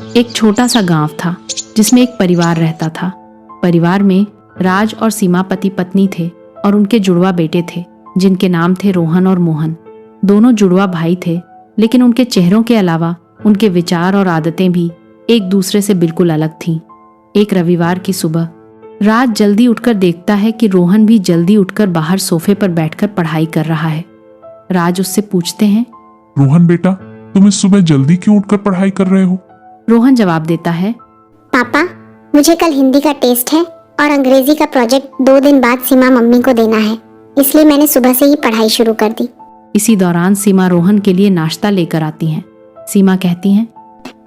एक छोटा सा गांव था जिसमें एक परिवार रहता था। परिवार में राज और सीमा पति पत्नी थे और उनके जुड़वा बेटे थे जिनके नाम थे रोहन और मोहन। दोनों जुड़वा भाई थे, लेकिन उनके चेहरों के अलावा उनके विचार और आदतें भी एक दूसरे से बिल्कुल अलग थीं। एक रविवार की सुबह राज जल्दी उठकर देखता है कि रोहन भी जल्दी उठकर बाहर सोफे पर बैठकर पढ़ाई कर रहा है। राज उससे पूछते हैं, रोहन बेटा, तुम इस सुबह जल्दी क्यों उठकर पढ़ाई कर रहे हो? रोहन जवाब देता है, पापा, मुझे कल हिंदी का टेस्ट है और अंग्रेजी का प्रोजेक्ट 2 दिन बाद सीमा मम्मी को देना है, इसलिए मैंने सुबह से ही पढ़ाई शुरू कर दी। इसी दौरान सीमा रोहन के लिए नाश्ता लेकर आती हैं। सीमा कहती हैं,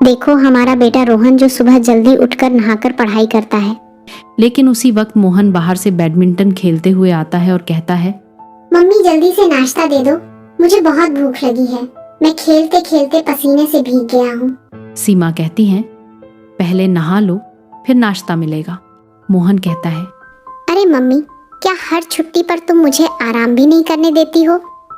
देखो हमारा बेटा रोहन जो सुबह जल्दी उठकर नहाकर पढ़ाई करता है। लेकिन उसी वक्त मोहन बाहर से बैडमिंटन खेलते हुए आता है और कहता है, मम्मी जल्दी से नाश्ता दे दो, मुझे बहुत भूख लगी है, मैं खेलते खेलते पसीने से भीग गया हूँ। सीमा कहती हैं, पहले नहा लो फिर नाश्ता मिलेगा। मोहन कहता है, अरे मम्मी, क्या हर छुट्टी पर तुम मुझे आराम भी नहीं करने देती हो?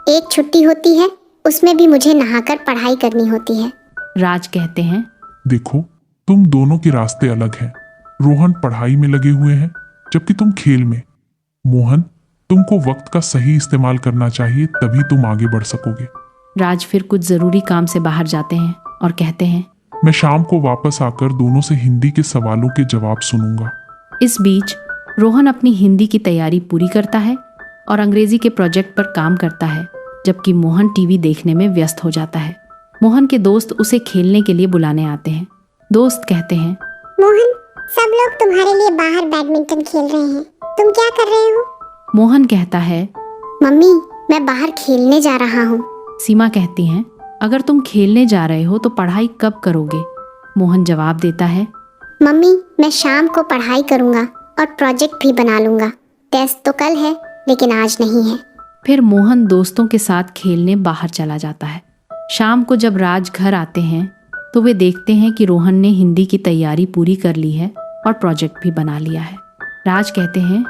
एक छुट्टी होती है, उसमें भी मुझे नहाकर पढ़ाई करनी होती है। राज कहते हैं, देखो, तुम दोनों के रास्ते अलग हैं। रोहन पढ़ाई में लगे हुए हैं जबकि तुम खेल में। मोहन, तुमको वक्त का सही इस्तेमाल करना चाहिए, तभी तुम आगे बढ़ सकोगे। राज फिर कुछ जरूरी काम से बाहर जाते हैं और कहते हैं, मैं शाम को वापस आकर दोनों से हिंदी के सवालों के जवाब सुनूंगा। इस बीच रोहन अपनी हिंदी की तैयारी पूरी करता है और अंग्रेजी के प्रोजेक्ट पर काम करता है, जबकि मोहन टीवी देखने में व्यस्त हो जाता है। मोहन के दोस्त उसे खेलने के लिए बुलाने आते हैं। दोस्त कहते हैं, मोहन, सब लोग तुम्हारे लिए बाहर बैडमिंटन खेल रहे हैं, तुम क्या कर रहे हो? मोहन कहता है, मम्मी, मैं बाहर खेलने जा रहा हूँ। सीमा कहती हैं, अगर तुम खेलने जा रहे हो तो पढ़ाई कब करोगे? मोहन जवाब देता है, मम्मी, मैं शाम को पढ़ाई करूँगा और प्रोजेक्ट भी बना लूँगा। टेस्ट तो कल है, लेकिन आज नहीं है। फिर मोहन दोस्तों के साथ खेलने बाहर चला जाता है। शाम को जब राज घर आते हैं तो वे देखते हैं कि रोहन ने हिंदी की तैयारी पूरी कर ली है और प्रोजेक्ट भी बना लिया है। राज कहते हैं,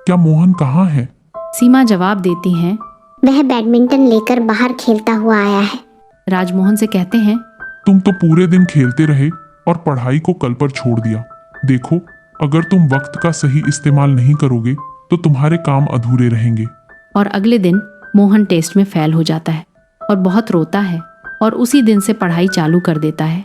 क्या मोहन कहाँ है? सीमा जवाब देती हैं, वह बैडमिंटन लेकर बाहर खेलता हुआ आया है। राज मोहन से कहते हैं, तुम तो पूरे दिन खेलते रहे और पढ़ाई को कल पर छोड़ दिया। देखो, अगर तुम वक्त का सही इस्तेमाल नहीं करोगे तो तुम्हारे काम अधूरे रहेंगे। और अगले दिन मोहन टेस्ट में फेल हो जाता है और बहुत रोता है और उसी दिन से पढ़ाई चालू कर देता है।